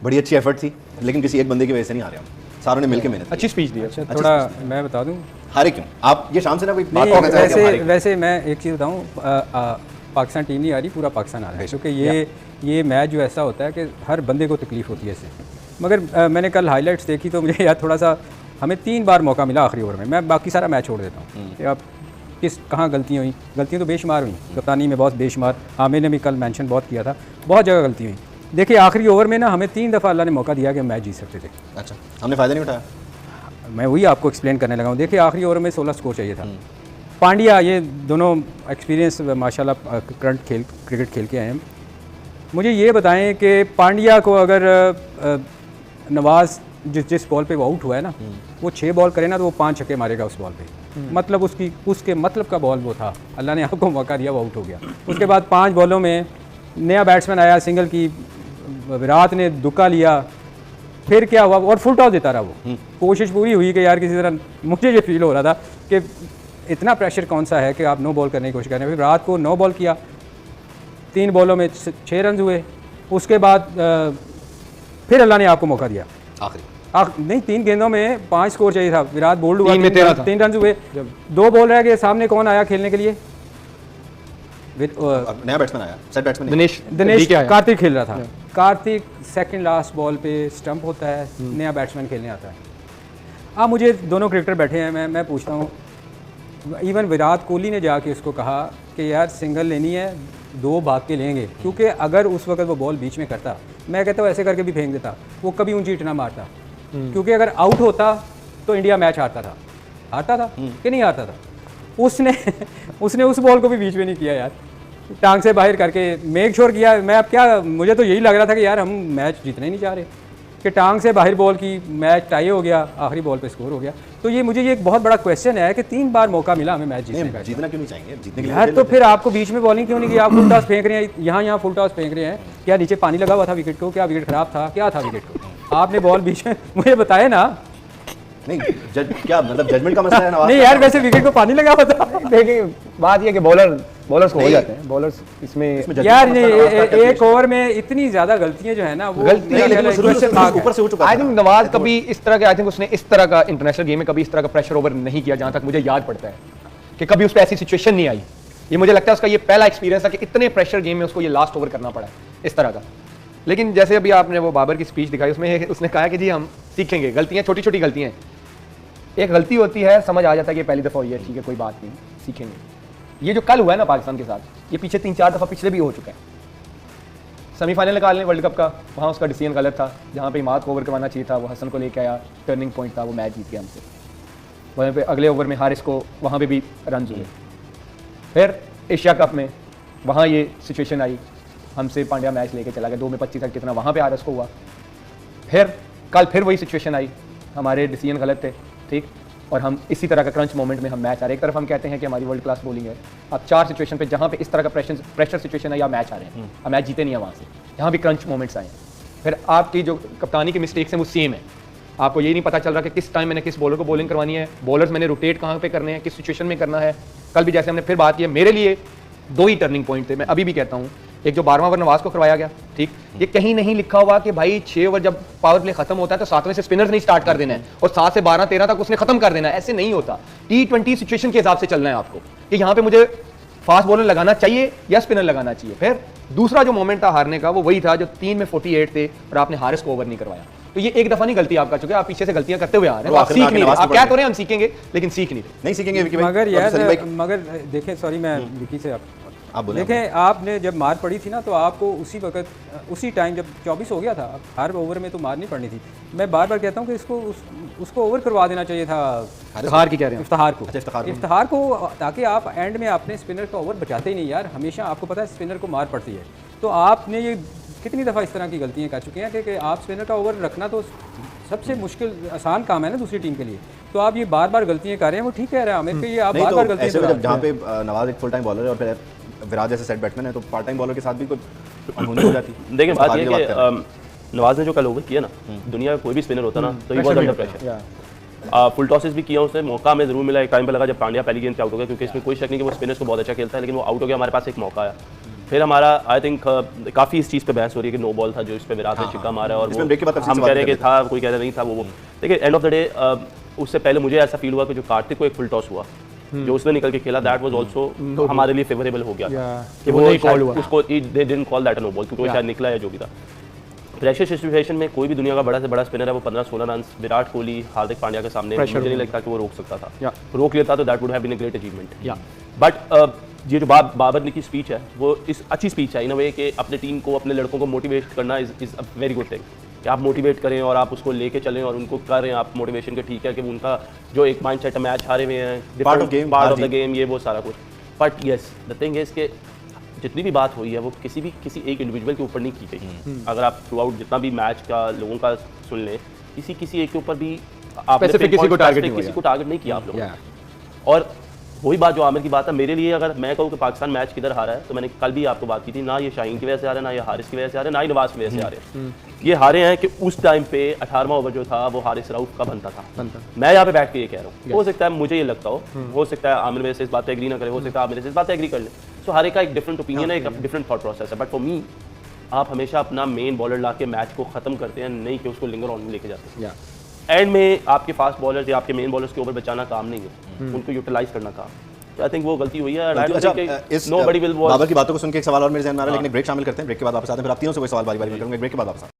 बड़ी अच्छी एफर्ट थी, लेकिन किसी एक बंदे की वजह से नहीं आ रहे हम, सारों ने मिलकर मेहनत अच्छी स्पीच दी। अच्छा थोड़ा मैं बता दूं, हारे क्यों आप? ये शाम से ना कोई बात नहीं, करना चाहते हैं वैसे मैं एक चीज़ बताऊं, पाकिस्तान टीम नहीं आ रही, पूरा पाकिस्तान आ रहा है, क्योंकि ये मैच जो ऐसा होता है कि हर बंदे को तकलीफ होती है इससे। मगर मैंने कल हाईलाइट्स देखी तो मुझे यार थोड़ा सा, हमें 3 बार मौका मिला आखिरी ओवर में, मैं बाकी सारा मैच छोड़ देता हूँ कि आप कहाँ गलतियाँ हुई, गलतियाँ तो बेशुमार हुई, कप्तानी में बहुत बेशुमार, आमिर ने भी कल मेंशन बहुत किया था, बहुत जगह गलती हुई। देखिए आखिरी ओवर में ना हमें 3 दफ़ा अल्लाह ने मौका दिया कि हम मैच जीत सकते थे। अच्छा, हमने फ़ायदा नहीं उठाया। मैं वही आपको एक्सप्लेन करने लगा हूँ। देखिए आखिरी ओवर में 16 स्कोर चाहिए था। पांड्या, ये दोनों एक्सपीरियंस माशाल्लाह करंट क्रिकेट खेल के आए हैं। मुझे ये बताएं कि पांड्या को अगर नवाज़ जिस बॉल पे वो आउट हुआ है ना, वो 6 बॉल करे ना तो वो 5 छक्के मारेगा उस बॉल पे, मतलब उसके मतलब का बॉल वो था, अल्लाह ने आपको मौका दिया, वो आउट हो गया। उसके बाद 5 बॉलों में नया बैट्समैन आया, सिंगल की, विराट ने दुक्का लिया, फिर क्या हुआ, और फुल टॉस देता रहा वो। कोशिश पूरी हुई कि यार किसी तरह, मुझे ये फील हो रहा था कि इतना प्रेशर कौन सा है कि आप 9 बॉल करने की कोशिश कर रहे हैं। फिर रात को 9 बॉल किया, 3 बॉलों में 6 रन हुए। उसके बाद फिर अल्लाह ने आपको मौका दिया नहीं, 3 गेंदों में 5 स्कोर चाहिए था, विराट बोल्ड हुआ, 3 रन हुए, 2 बॉल रह गए। सामने कौन आया खेलने के लिए? नया बैट्समैन आया, सेट बैट्समैन दिनेश कार्तिक खेल रहा था। कार्तिक सेकंड लास्ट बॉल पे स्टंप होता है, नया बैट्समैन खेलने आता है। अब मुझे दोनों क्रिकेटर बैठे हैं, मैं पूछता हूँ, इवन विराट कोहली ने जाके उसको कहा कि यार सिंगल लेनी है, 2 भाग के लेंगे, क्योंकि अगर उस वक्त वो बॉल बीच में करता, मैं कहता हूँ ऐसे करके भी फेंक देता, वो कभी ऊंची हिट ना मारता, क्योंकि अगर आउट होता तो इंडिया मैच हारता था कि नहीं हारता था। उसने उस बॉल को भी बीच में नहीं किया यार, टांग से बाहर करके मेक श्योर किया। मैं अब क्या, मुझे तो यही लग रहा था कि यार हम मैच जीतने नहीं चाह रहे, कि टांग से बाहर बॉल की, मैच टाई हो गया, आखिरी बॉल पे स्कोर हो गया। तो ये मुझे एक बहुत बड़ा क्वेश्चन है कि 3 बार मौका मिला हमें मैच जीतने का, जीतना क्यों नहीं चाहेंगे? जीतने के लिए यार तो फिर आपको बीच में बॉलिंग क्यों नहीं की? आप फुल टॉस फेंक रहे हैं, यहाँ फुल टॉस फेंक रहे हैं, क्या नीचे पानी लगा हुआ था विकेट को? क्या विकेट खराब था? क्या था विकेट को? आपने बॉल बीच में, मुझे बताया ना। नहीं क्या मतलब जजमेंट का मसला है ना? नहीं यार, वैसे विकेट को पानी लगा हुआ था। देखिए बात ये कि बॉलर्स को हो जाते हैं, बॉलर्स इसमें यार नहीं, एक ओवर में इतनी ज्यादा गलतियां जो है ना, वो ऊपर से हो चुका। आई थिंक नवाज कभी इस तरह के, आई थिंक उसने इस तरह का इंटरनेशनल गेम में कभी इस तरह का प्रेशर ओवर नहीं किया, जहां तक मुझे याद पड़ता है कि कभी उस पर ऐसी सिचुएशन नहीं आई। ये मुझे लगता है उसका ये पहला एक्सपीरियंस था कि इतने प्रेशर गेम में उसको ये लास्ट ओवर करना पड़ा इस तरह का। लेकिन जैसे अभी आपने वो बाबर की स्पीच दिखाई, उसमें उसने कहा कि जी हम सीखेंगे, गलतियां छोटी छोटी गलतियां, एक गलती होती है, समझ आ जाता है कि पहली दफ़ा हुई है, ठीक है कोई बात नहीं, सीखेंगे। ये जो कल हुआ है ना पाकिस्तान के साथ, ये पीछे 3-4 दफ़ा पिछले भी हो चुका है। सेमीफाइनल निकालने वर्ल्ड कप का, वहाँ उसका डिसीजन गलत था, जहाँ पे इमाद को ओवर करवाना चाहिए था, वो हसन को लेकर आया, टर्निंग पॉइंट था, वो मैच जीत गया हमसे। वहाँ पे अगले ओवर में हारिस को, वहाँ पे भी रन हुए। फिर एशिया कप में वहाँ ये सिचुएशन आई, हमसे पांड्या मैच लेके चला गया, 2 में 25 रन कितना, वहाँ पे हारिस को हुआ। फिर कल फिर वही सिचुएशन आई, हमारे डिसीजन गलत थे, ठीक, और हम इसी तरह का क्रंच मोमेंट में हम मैच आ रहे हैं। एक तरफ हम कहते हैं कि हमारी वर्ल्ड क्लास बॉलिंग है, अब 4 सिचुएशन पे जहाँ पे इस तरह का प्रेशर सिचुएशन है या मैच आ रहे हैं, हम मैच जीते नहीं है वहाँ से, यहाँ भी क्रंच मोमेंट्स आए हैं। फिर आपकी जो कप्तानी की मिस्टेक्स हैं वो सेम है, आपको यही नहीं पता चल रहा कि किस टाइम मैंने किस बॉलर को बॉलिंग करवानी है, बॉलर्स मैंने रोटेट कहाँ पे करने हैं, किस सिचुएशन में करना है। कल भी जैसे हमने फिर बात की है, मेरे लिए 2 ही टर्निंग पॉइंट थे, मैं अभी भी कहता हूँ। एक जो 12वां ओवर नवाज को करवाया गया, ठीक, ये कहीं नहीं लिखा हुआ कि भाई 6 ओवर जब पावर प्ले खत्म होता है तो 7वें से स्पिनर्स नहीं स्टार्ट कर देना है और 7 से 12-13 तक उसने खत्म कर देना है, ऐसे नहीं होता। T20 सिचुएशन के हिसाब से चलना है आपको कि यहाँ पे मुझे फास्ट बॉलर लगाना चाहिए या स्पिनर लगाना चाहिए। फिर दूसरा जो मोमेंट था हारने का, वो वही था जो 3 में 48 थे और आपने हारिस को ओवर नहीं करवाया। तो ये एक दफा नहीं गलती आप कर चुके, आप पीछे से गलतियां करते हुए आ रहे हैं, आप सीख नहीं रहे। आप क्या करें, हम सीखेंगे लेकिन सीख नहीं रहे। नहीं सीखेंगे विकी भाई। मगर यार, मगर देखें, सॉरी मैं विकी से आप देखें, आपने जब मार पड़ी थी ना, तो आपको उसी वक्त, उसी टाइम जब 24 हो गया था, हर ओवर में तो मार नहीं पड़नी थी। मैं बार बार कहता हूँ कि उसको ओवर करवा देना चाहिए था, इफ्तिखार की कह रहे हैं, इफ्तिखार को, ताकि आप एंड में अपने स्पिनर का ओवर बचाते ही नहीं यार। हमेशा आपको पता है स्पिनर को मार पड़ती है, तो आपने ये कितनी दफ़ा इस तरह की गलतियाँ कर चुके हैं कि आप स्पिनर का ओवर रखना तो सबसे मुश्किल आसान काम है ना दूसरी टीम के लिए, तो आप ये बार बार गलतियाँ कर रहे हैं। वो ठीक कह रहे हैं आमिर कि ये आप बार बार गलतियाँ, जहाँ पे नवाज एक फुल टाइम बॉलर है और फिर विराट जैसे सेट बैट्समैन है, तो पार्ट टाइम बॉलर के साथ भी कोई अनहोनी हो जाती है। देखिए बात ये कि नवाज ने जो कल ओवर किया ना, दुनिया में कोई भी स्पिनर होता ना तो ये बहुत अंडर प्रेशर। फुल टॉसेस भी किया उसने, मौका हमें जरूर मिला, एक टाइम पर लगा जब पांड्या पहली गेंद पे आउट हो गया, क्योंकि इसमें कोई शक नहीं कि वो स्पिनर्स को बहुत अच्छा खेलता है, लेकिन वो आउट हो गया, हमारे पास एक मौका आया। फिर हमारा आई थिंक काफ़ी इस चीज़ पे बहस हो रही है कि नो बॉल था जो इस पे विराट ने छिक्का मारा और इसमें वो break के बाद तफसील से हम बात कह रहे हैं कि करेंगे। था, कोई कह रहा नहीं था वो देखिए एंड ऑफ द डे उससे पहले मुझे ऐसा फील हुआ कि जो कार्तिक को एक फुल टॉस हुआ जो उसने निकल के खेला दैट वाज आल्सो हमारे लिए फेवरेबल हो गया था कि वो वो नहीं call हुआ। उसको दे didn't call that no ball क्योंकि वो शायद निकला या जो भी था। प्रेशर सिचुएशन में कोई भी दुनिया का बड़ा से बड़ा स्पिनर है वो 15-16 रन विराट कोहली हार्दिक पांड्या के सामने मुझे नहीं लगता कि वो रोक सकता था। रोक लेता तो that would have been a great achievement. But ये जो बाबर ने की स्पीच है वो इस अच्छी स्पीच है इन अ वे कि अपने टीम को अपने लड़कों को मोटिवेट करना is a very good thing कि आप मोटिवेट करें और आप उसको लेके चलें और उनको करें आप मोटिवेशन के ठीक है कि उनका जो एक माइंड सेट मैच हारे हुए हैं पार्ट ऑफ द गेम ये वो सारा कुछ। But yes the thing is के जितनी भी बात हुई है वो किसी एक इंडिविजुअल के ऊपर नहीं की गई। अगर आप थ्रू आउट जितना भी मैच का लोगों का सुन लें किसी एक के ऊपर भी आपने किसी को टारगेट नहीं किया आप लोगों ने। और वही बात जो आमिर की बात है मेरे लिए अगर मैं कहूँ कि पाकिस्तान मैच किधर हारा है तो मैंने कल भी आपको बात की थी ना ये शाहीन की वजह से आ रहे हैं ना ये हारिस की वजह से आ रहे हैं ना ही नवाज की वजह से आ रहे हैं। ये हारे हैं कि उस टाइम पे 18वां ओवर जो था वो हारिस राउफ का बनता था। मैं यहाँ पे बैठ के ये कह रहा हूँ हो सकता है मुझे ये लगता हो सकता है आमिर मेरे से इस बात पे एग्री ना करे हो सकता है आप मेरे से इस बात पे एग्री कर लें। सो हर एक का एक डिफरेंट ओपिनियन है एक डिफरेंट थॉट प्रोसेस है। बट फॉर मी आप हमेशा अपना मेन बॉलर ला के मैच को खत्म करते हैं नहीं कि उसको लिंगर ऑन में लेके जाते हैं। एंड में आपके फास्ट बॉलर्स या आपके मेन बॉलर्स के ओवर बचाना काम नहीं है उनको यूटिलाइज करना काम। आई थिंक वो गलती हुई है। बाबर की बातों को सुन के एक सवाल और मेरे ज़हन में आ रहा है लेकिन ब्रेक शामिल करते हैं। ब्रेक के बाद वापस आते हैं फिर आप तीनों से कोई सवाल बारी बारी में करूंगा। ब्रेक के बाद वापस